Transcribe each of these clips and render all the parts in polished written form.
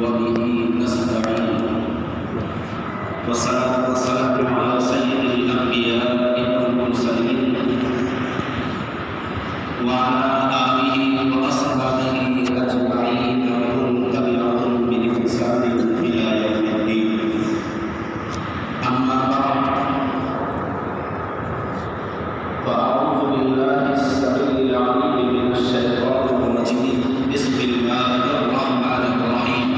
وبه نستعين والصلاة والسلام على سيد الأنبياء والمرسلين وعلى آله وأصحابه أجمعين ومن تبعهم بإحسان إلى يوم الدين. أما بعد فأعوذ بالله السميع العليم من الشيطان الرجيم. بسم الله الرحمن الرحيم.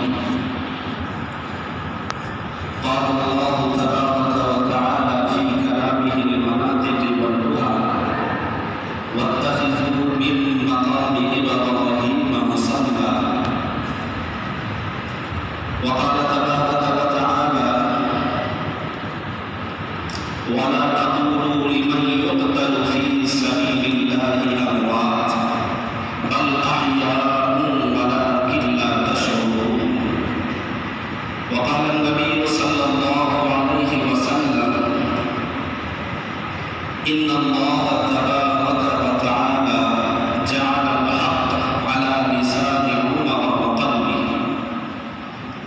قال الله تبارك وتعالى في كلامه المناطق والنهى واتخذوا من مقام إبراهيم مصلى. وقال تبارك وتعالى ولا تقولوا لمن يقتل في سبيل الله أموات بل أحياء ولكن لا تشعرون. وقال النبي صلى الله عليه وسلم إن الله تبارك وتعالى جعل الحق على لسان عمر وقلبه.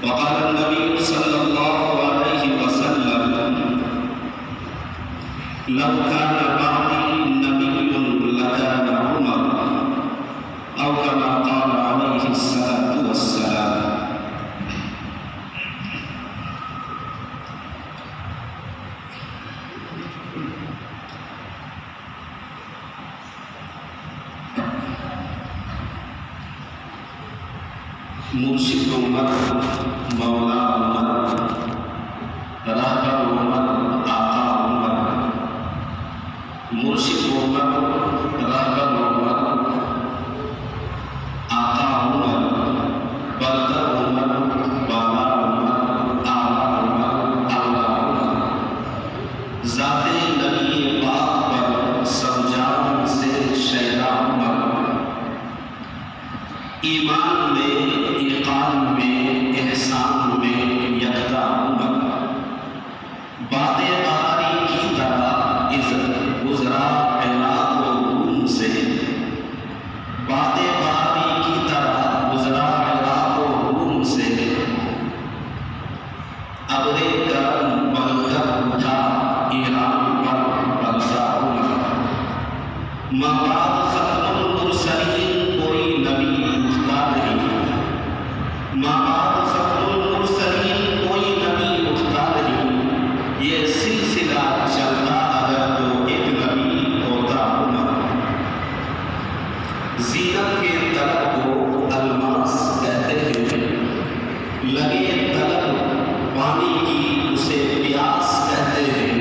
وقال النبي صلى الله عليه وسلم لو كان بعدي نبي لكان عمر أو كما قال عليه الصلاة والسلام. مرشد عمر، مولا عمر، رہبر عمر، آقا عمر. مرشد عمر، رہبر عمر، آقا عمر، برتر عمر، بالا عمر، اعلیٰ عمر، اعلیٰ عمر. ذات نبی پاک پر سب جان سے شیدا عمر. ایمان میں، ایقان میں، احسان میں یکتا عمر. بات بہاری کی طرح عزت گزرا عراق و روم سے. بات بہاری کی طرح گزرا عراق و روم سے. ابر کرم بن کر اٹھا ایران پر برسا عمر. مابعد ختم المرسلین کوئی نبی اٹھتا نہیں. مابعد ختم المرسلین کوئی نبی اٹھتا نہیں. یہ سلسلہ چلتا اگر تو ایک نبی ہوتا عمر. زینت کے طلب کو الماس کہتے ہیں. لگے طلب پانی کی اسے پیاس کہتے ہیں.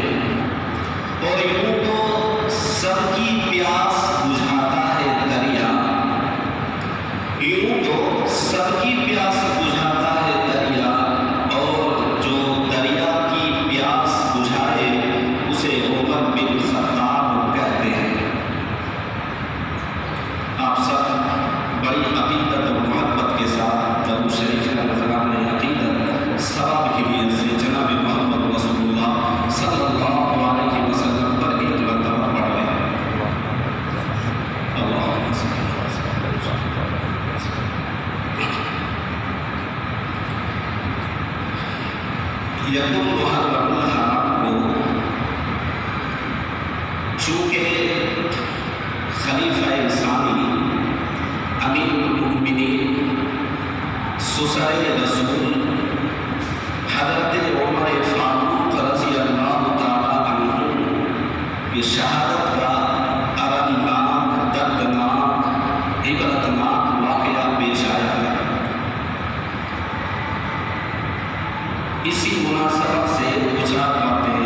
اور یوں تو سب کی پیاس بجھاتا ہے دریا. یوں تو سب کی پیاس بجھاتا ہے دریا. اور جو دریا کی پیاس بجھائے اسے عمر بن خطاب کہتے ہیں. آپ سب بڑی عقیدت اور محبت کے ساتھ درود شریف کا نذرانہ عقیدت ثواب کی نیت سے جناب محمد رسول اللہ صلی اللہ علیہ وسلم پر ایک مرتبہ پڑھ لیں. اللہم صلی اللہ علیہ وسلم. یکم محرم الحرام کو چونکہ خلیفہ ثانی امیر المؤمنین سسر رسول حضرت عمر فاروق رضی اللہ تعالیٰ عنہ کی شہادت کا ارنناک، دردناک، عبرتناک واقعہ پیش آیا ہے. اسی مناسبت سے گزار باتیں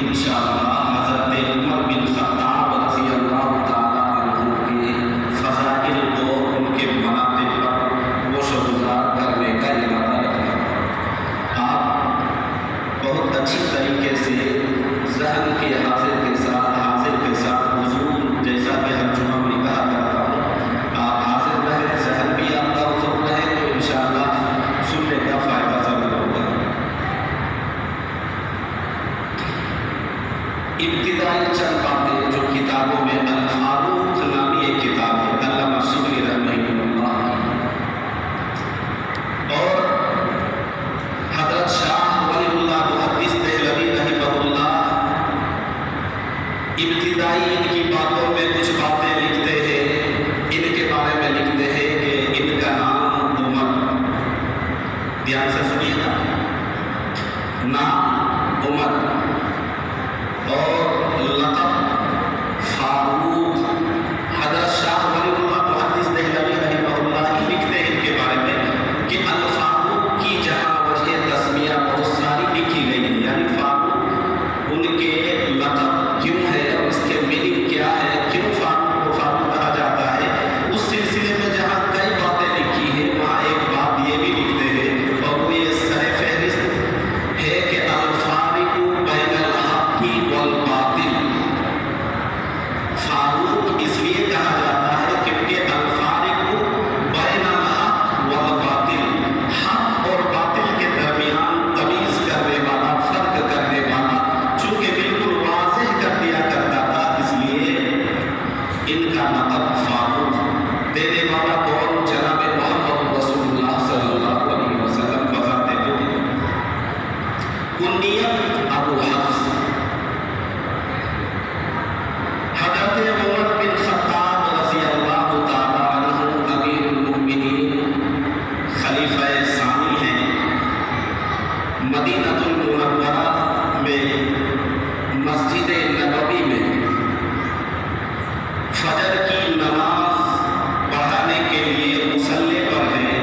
انشاءاللہ حضرت عمر بن خطاب رضی اللہ تعالیٰ عنہ کے فضائل کو ان کے مناطق پر گوش و گزار کرنے کا ارادہ رکھا. آپ بہت اچھی طریقے سے ذہن کے حاضر کے ساتھ حضور جیسا کہ ہر جمعہ میں کہا کرتا ہوں، آپ حاضر رہیں، ذہن بھی آپ کا حضور رہے تو انشاءاللہ سننے کا فائدہ ضرور ہوگا. ابتدائی چند باتیں جو کتابوں میں الفاروق نامی ایک کتاب ہے علامہ شبلی رحمہ اللہ، اور دھیان سے سنیے گا، نام عمر اور لقب فاروق۔ حضرت شاہ ولی اللہ محدث دہلوی رحمہ اللہ لکھتے ہیں ان کے بارے میں کہ الفاروق کی جہاں وجہ تسمیہ بہت ساری لکھی گئی ہے، یعنی فاروق ان کے لقب کیوں ہے اور اس کے میننگ کیا ہے، کیوں فاروق کو فاروق کہا جاتا ہے، اس سلسلے میں جہاں کئی باتیں لکھی ہیں وہاں ایک بات یہ بھی لکھتے ہیں اور وہ یہ سر فہرست ہے کہ الفارق بین الحق والباطل۔ فاروق اس لیے کہا جاتا ہے کیونکہ الفارق بین الحق والباطل، حق اور باطل کے درمیان تمیز کرنے والا، فرق کرنے والا، چونکہ بالکل واضح کر دیا کرتا تھا، اس لیے ان کا لقب فاروق دینے والا کون؟ جناب محمد رسول اللہ صلی اللہ علیہ وسلم بذات خود۔ کنیت ابو حفص، حضرت عمر بن خطاب رضی اللہ تعالی عنہ امیر المؤمنین خلیفہ ثانی ہیں، مدینہ المنورہ میں مسجد نبوی میں فجر کی نماز پڑھانے کے لیے مصلی پر ہیں،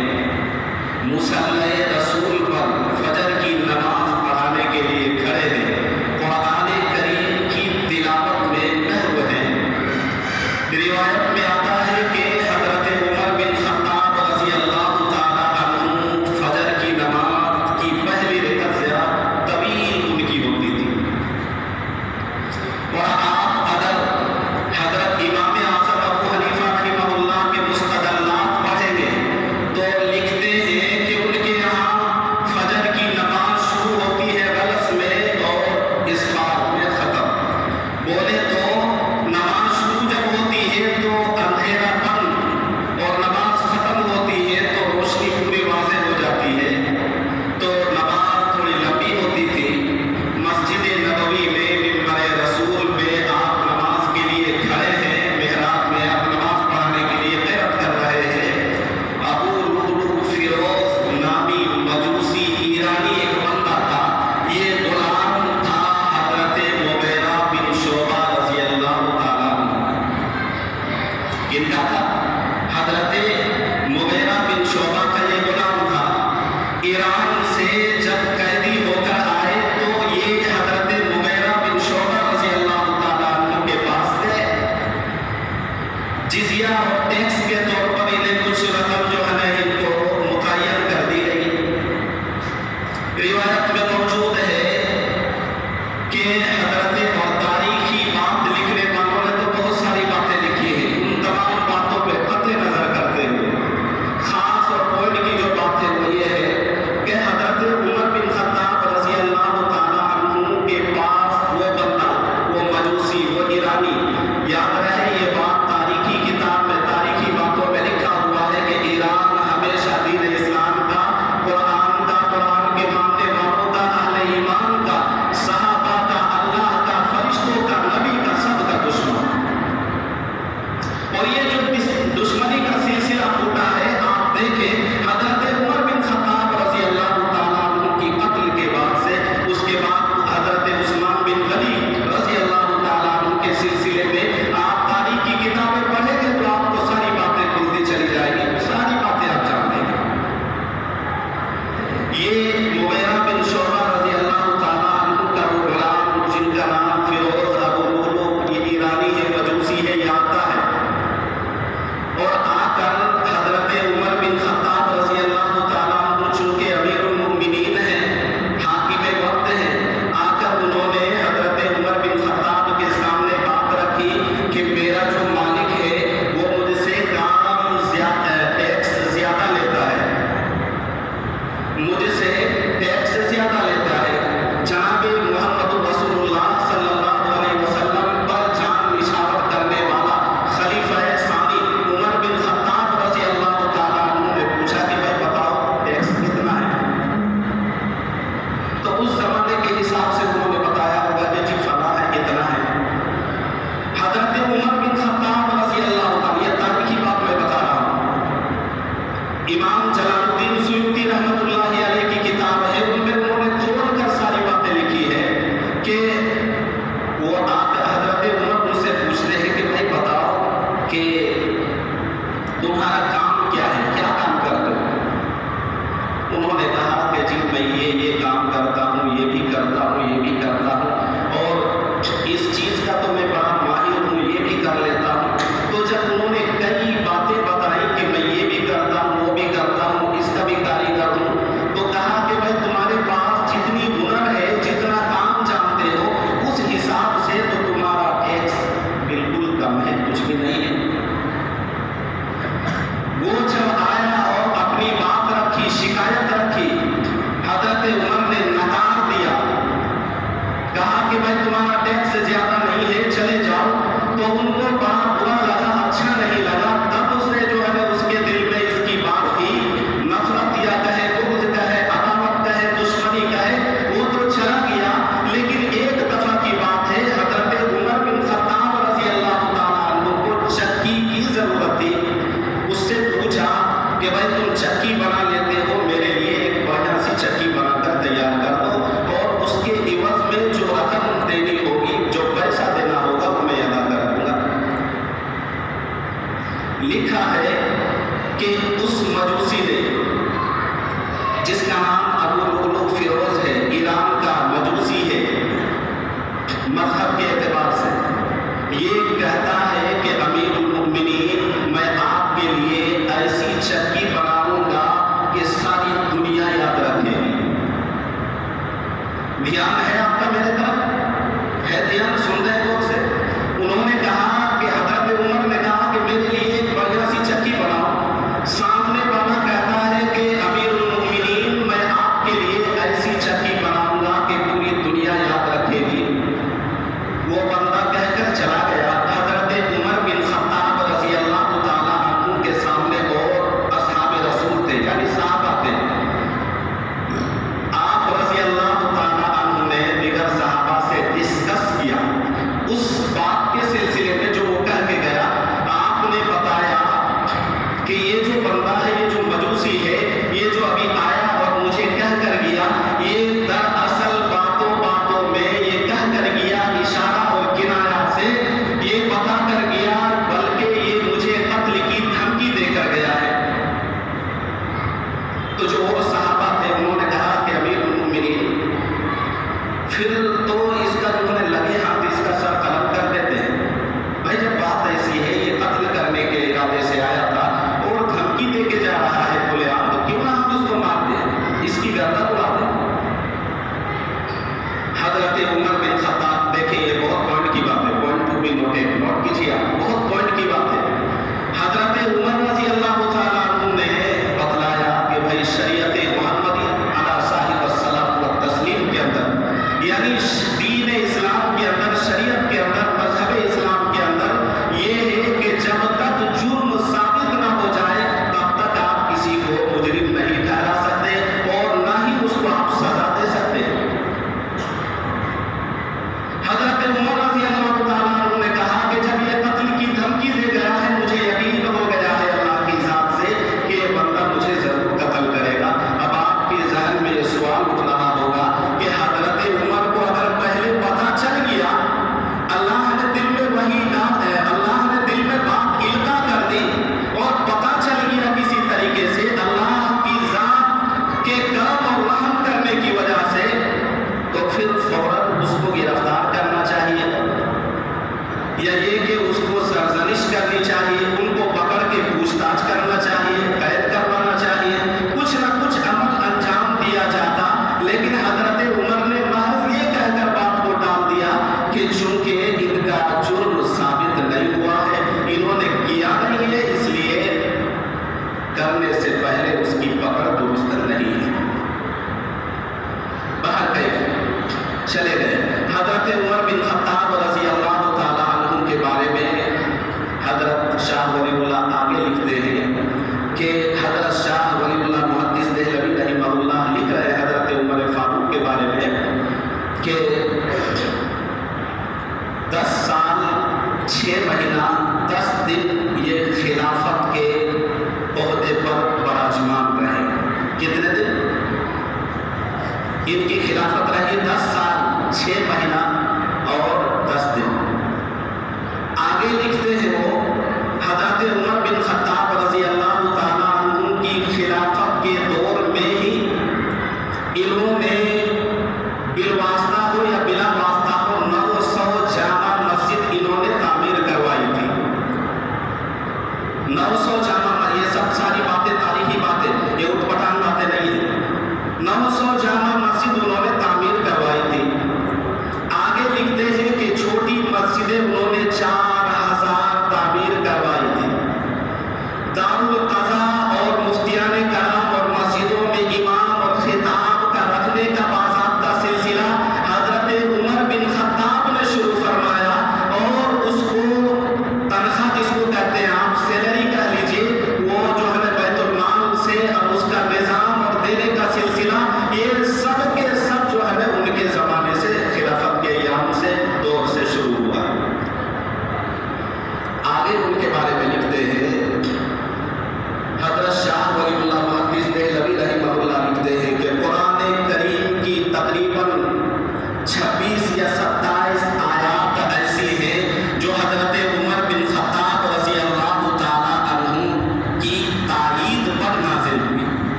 مصلی رسول پر فجر کی نماز پڑھانے کے لیے کھڑے ہیں، قرآن کریم کی تلاوت میں محو ہیں۔ روایت میں آتا ہے کہ حضرت عمر بن خطاب رضی اللہ تعالی عنہ فجر کی نماز کی پہلی رکعت زیادہ طویل ان کی ہوتی تھی، اور آپ اگر حضرت امام اعظم ابو حنیفہ رحمہ اللہ کے مستدلات پڑھیں گے تو لکھتے ہیں کہ ان کے یہاں فجر کی نماز شروع ہوتی ہے غلس میں اور اسفار میں ختم۔ بولے تو نماز شروع جب ہوتی ہے تو اندھیرا بند اور نماز ختم ہوتی ہے تو روشنی پوری واضح ہو جاتی ہے، تو نماز تھوڑی لمبی ہوتی تھی۔ مسجد نبوی میں منبر رسول میں آپ نماز کے لیے کھڑے ہیں، محراب میں آپ نماز پڑھانے کے لیے قیام کر رہے ہیں۔ ابو لؤلؤ فیروز نامی مجوسی ایرانی ایک بندہ تھا، یہ غلام تھا حضرت مغیرہ بن شعبہ رضی اللہ تعالیٰ عنہ۔ کن کا تھا؟ حضرت مغیرہ بن شعبہ کا یہ غلام تھا۔ ایران سے جب قیدی ہو کر آئے تو یہ حضرت مغیرہ بن شعبہ رضی اللہ تعالیٰ عنہ کے پاس گئے، جزیہ اور ٹیکس کے طور پر انہیں کچھ رقم جو ہے نا ان کو متعین کر دی گئی۔ روایت میں موجود ہے کہ حضرت اور تاریخی بات لکھنے والوں نے تو بہت ساری باتیں لکھی ہیں، ان تمام باتوں پہ قطع نظر کرتے ہوئے خاص اور پوائنٹ کی جو بات ہے وہ یہ ہے کہ حضرت عمر بن خطاب رضی اللہ تعالیٰ عنہ کے پاس وہ بندہ، وہ مجوسی، وہ ایرانی، یاد رہے یہ بات تاریخی کتاب میں، تاریخی باتوں میں لکھا ہوا ہے کہ ایران ہمیشہ دین اسلام کا، قرآن کا، قرآن کے ماننے والوں کا، اہل ایمان کا، صحابہ کا، اللہ کا، فرشتوں کا، نبی کا، سب کا دشمن۔ اور یہ جو دشمنی کا سلسلہ ٹوٹا ہے، آپ دیکھیں حضرت عمر بن خطاب رضی اللہ تعالیٰ عنہ کی قتل کے بعد سے، اس کے بعد حضرت عثمان بن غنی رضی اللہ تعالیٰ عنہ کے سلسلے میں آپ تاریخ کی کتابیں پڑھیں گے تو آپ کو ساری باتیں کھلتی چلی جائیں گی، ساری باتیں آپ جان لیں گے۔ یہ مغیرہ بن شعبہ رضی اللہ تعالیٰ عنہ کا وہ غلام جن کا نام فیروز ابو لؤلؤ، یہ ایرانی ہے، مجوسی ہے، یہ آتا ہے اور آ کر حضرت عمر بن خطاب رضی اللہ تعالیٰ عنہ چونکہ امیر المؤمنین ہیں، حاکم وقت ہیں، آ کر انہوں نے حضرت عمر بن خطاب کے سامنے بات رکھی کہ میرا جو مالک ہے وہ مجھ سے کام ٹیکس زیادہ لیتا ہے، مجھ سے ٹیکس زیادہ لیتا ہے۔ جناب محمد رسول اللہ صلی اللہ علیہ وسلم پر جان نشاور کرنے والا خلیفہ ثانی عمر بن خطاب رضی اللہ تعالیٰ عنہ نے پوچھا کہ بھائی بتاؤ ٹیکس کتنا ہے؟ تو اس زمانے کے حساب سے انہوں نے بتایا ہوگا کہ جی فلاں ہے، اتنا ہے۔ حضرت عمر بن خطاب رضی اللہ تعالیٰ، یہ تاریخی بات میں بتا رہا ہوں، امام جلال الدین سیوطی رحمۃ اللہ علیہ انہوں نے کہا کہ جی میں یہ کام کرتا ہوں، یہ بھی کرتا ہوں، یہ بھی کرتا ہوں، اور اس چیز کا تو میں بڑا ماہر ہوں، یہ بھی کر لیتا ہوں۔ تو جب انہوں نے کئی باتیں بتائی کہ میں یہ بھی کرتا ہوں، وہ بھی کرتا ہوں، اس کا بھی کاریگر ہوں، تو کہا کہ بھائی تمہارے پاس جتنی ہنر ہے، جتنا کام جانتے ہو، اس حساب سے تو تمہارا ٹیکس بالکل کم ہے، کچھ بھی نہیں ہے۔ وہ جب آیا اور اپنی بات رکھی، شکایت رکھی، حضرت عمر نے نکار دیا، کہا کہ بھائی تمہارا ٹیکس زیادہ نہیں ہے، چلے جاؤ۔ تو ان کو بڑا برا لگا، اچھا نہیں لگا۔ تب اس نے جو ہے اس کے دل میں اس کی بات کی، نفرت یا کہے بغض کہے عداوت کہے دشمنی کہے، وہ تو چلا گیا۔ لیکن ایک دفعہ کی بات ہے، حضرت عمر بن خطاب رضی اللہ تعالیٰ عنہ کو چکی کی ضرورت تھی۔ اس سے پوچھا کہ بھائی تم چکی بنا لیتے ہو، میرے لیے ایک بڑھیا سی چکی بنا کر تیار کر دو، اور اس کے عوض میں جو رقم دینی ہوگی، جو پیسہ دینا ہوگا، وہ میں ادا کر دوں گا۔ لکھا ہے کہ اس مجوسی نے، جس کا نام ابو لؤلؤ فیروز ہے، ایران کا مجوسی ہے، مذہب کے اعتبار سے یہ کہتا ہے کہ امیر المؤمنین میں آپ کے لیے ایسی چکی بناؤں گا کہ ساری دنیا یاد رکھے گی۔ دھیان ہے آپ کا میرے طرف؟ ہے دھیان؟ سن رہے لوگ سے؟ انہوں نے کہا کہ حضرت عمر نے کہا کہ میرے لیے ایک بڑھیا سی چکی بناؤ۔ سامنے والا کہتا ہے کہ امیر المؤمنین میں آپ کے لیے ایسی چکی بناؤں گا کہ پوری دنیا یاد رکھے گی۔ وہ بندہ کہہ کر چلا گیا۔ حضرت عمر بن خطاب رضی اللہ تعالیٰ عنہ کے سامنے اور اصحاب رسول تھے، یعنی صحابہ تھے۔ آپ رضی اللہ تعالیٰ عنہ نے دیگر صحابہ سے ڈسکس کیا اس بات کے سلسلے میں جو وہ کہہ کے گیا۔ آپ نے بتایا کہ یہ جو بندہ ہے، یہ جو مجوسی ہے، یہ جو ابھی آیا اور مجھے کہہ کر گیا، یہ دراصل باتوں باتوں میں یہ کہہ کر گیا، اشارہ اور کنایا سے یہ بتا کر گیا، بلکہ یہ مجھے قتل کی دھمکی دے کر گیا ہے۔ تو جو اور صحابہ تھے انہوں نے کہا کہ امیر المؤمنین پھر تو اس کا جو ہے لگے ہاتھ اس کا سر قلم کر دیتے ہیں۔ بھائی جب بات ایسی ہے، یہ قتل کرنے کے ارادے سے آیا تھا اور دھمکی دے کے جا رہا ہے کھلے عام، تو کیوں نہ ہم اس کو مار دیں، اس کی گردن اڑا دیں۔ حضرت عمر بن خطاب، دیکھیں یہ بہت پوائنٹ کی بات ہے، پوائنٹ کو بھی نوٹ کیجیے آپ، بہت پوائنٹ کی بات ہے۔ حضرت عمر رضی اللہ تعالیٰ عنہ نے بتلایا کہ بھائی شریعت محمدی علی صاحب الصلاۃ والتسلیم کے اندر، یعنی دین اسلام کے اندر، شریعت کے اندر، مذہب اسلام کے اندر یہ ہے کہ جب تک جرم ثابت نہ ہو جائے تب تک آپ کسی کو مجرم نہیں ٹھہرا سکتے اور نہ ہی اس کو آپ سزا دے سکتے۔ حضرت عمر رضی اللہ تعالیٰ عنہ نے کہا کہ جب یہ قتل کی دھمکی دے گیا ہے، مجھے یقین ہو گیا ہے اللہ کی ذات سے کہ یہ بندہ مجھے ضرور قتل کرے گا۔ اب آپ کے ذہن میں یہ سوال اٹھ رہا ہوگا کہ حضرت عمر کو اگر پہلے پتہ چل گیا، اللہ نے دل میں وہی اللہ نے دل میں بات القا کر دی اور پتہ چل گیا کسی طریقے سے اللہ کی ذات کے کرم اور رحم کرنے کی وجہ سے، تو پھر فوراً اس کو گرفتار کرنا چاہیے، یا یہ کہ اس کو سرزنش کرنی چاہیے، ان کو پکڑ کے پوچھ تاچھ کرنا چاہیے، قید کروانا چاہیے، کچھ نہ کچھ عمل انجام دیا جاتا۔ لیکن حضرت عمر نے محض یہ کہہ کر بات کو ٹال دیا کہ چونکہ ان کا جرم ثابت نہیں ہوا ہے، انہوں نے کیا نہیں ہے، اس لیے کرنے سے پہلے اس کی پکڑ درست نہیں ہے۔ باہر گئے، چلے گئے۔ حضرت عمر بن خطاب رضی اللہ تعالیٰ عنہ کے بارے میں حضرت شاہ ولی اللہ آگے لکھتے ہیں کہ حضرت شاہ ولی اللہ محدث دہلوی رحمہ اللہ لکھ رہے ہیں حضرت عمر فاروق کے بارے میں کہ 10 سال 6 مہینہ 10 دن یہ خلافت کے عہدے پر براجمان رہے۔ کتنے دن ان کی خلافت رہی؟ 10 سال 6 مہینہ اور 10 دن۔ آگے لکھتے ہیں وہ حضرت عمر بن خطاب رضی اللہ تعالیٰ عنہ کی خلافت کے دور میں ہی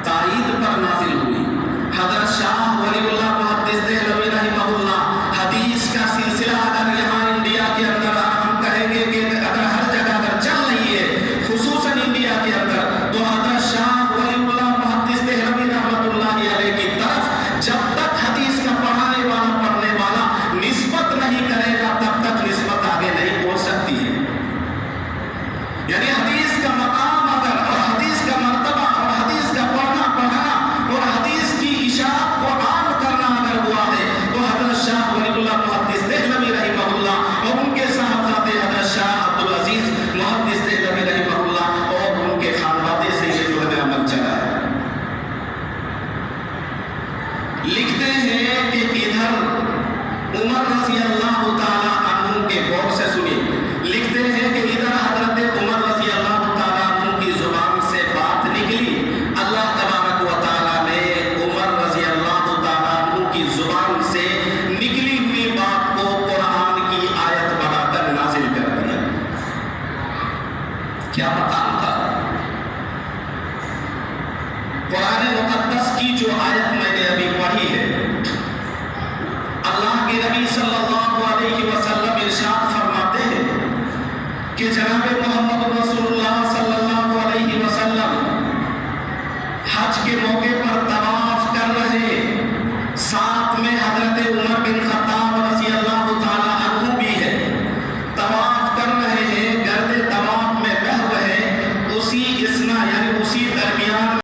تائید پر نازل ہوئی۔ حضرت شاہ ولی اللہ محدث دہلوی رحمہ اللہ حدیث کا سلسلہ اگر یہاں انڈیا کے اندر ہم کہیں گے کہ اگر ہر جگہ اگر چل رہی ہے خصوصاً انڈیا کے اندر، تو حضرت شاہ ولی اللہ محدث دہلوی رحمۃ اللہ علیہ کی طرف جب تک حدیث کا پڑھانے والا پڑھنے والا نسبت نہیں کرے گا تب تک نسبت آگے نہیں پہنچ سکتی ہے۔ یعنی حدیث کا مقام اگر اور حدیث کا مرتبہ اور حدیث کا پڑھنا پڑھانا اور حدیث کی اشاعت کو عام کرنا اگر ہوا ہے تو حضرت شاہ ولی اللہ محدث دہلوی رحمہ اللہ اور ان کے صاحبزادے حضرت شاہ عبدالعزیز محدث دہلوی رحمہ اللہ اور ان کے خانوادے سے یہ جو ہے عمل چلا ہے۔ لکھتے ہیں کہ ادھر عمر رضی اللہ تعالیٰ عنہ کے غور سے سنی، لکھتے ہیں کہ ادھر حضرت عمر رضی اللہ تعالیٰ عنہ کی زبان سے بات نکلی، اللہ تبارک و تعالیٰ نے عمر رضی اللہ تعالیٰ عنہ کی زبان سے نکلی ہوئی بات کو قرآن کی آیت بنا کر نازل کر دیا۔ کیا مقام تھا؟ قرآن مقدس کی جو آیت میں نے ابھی پڑھی ہے، اللہ کے نبی صلی اللہ علیہ وسلم ارشاد فرماتے ہیں کہ جناب محمد رسول اللہ صلی اللہ علیہ وسلم حج کے موقع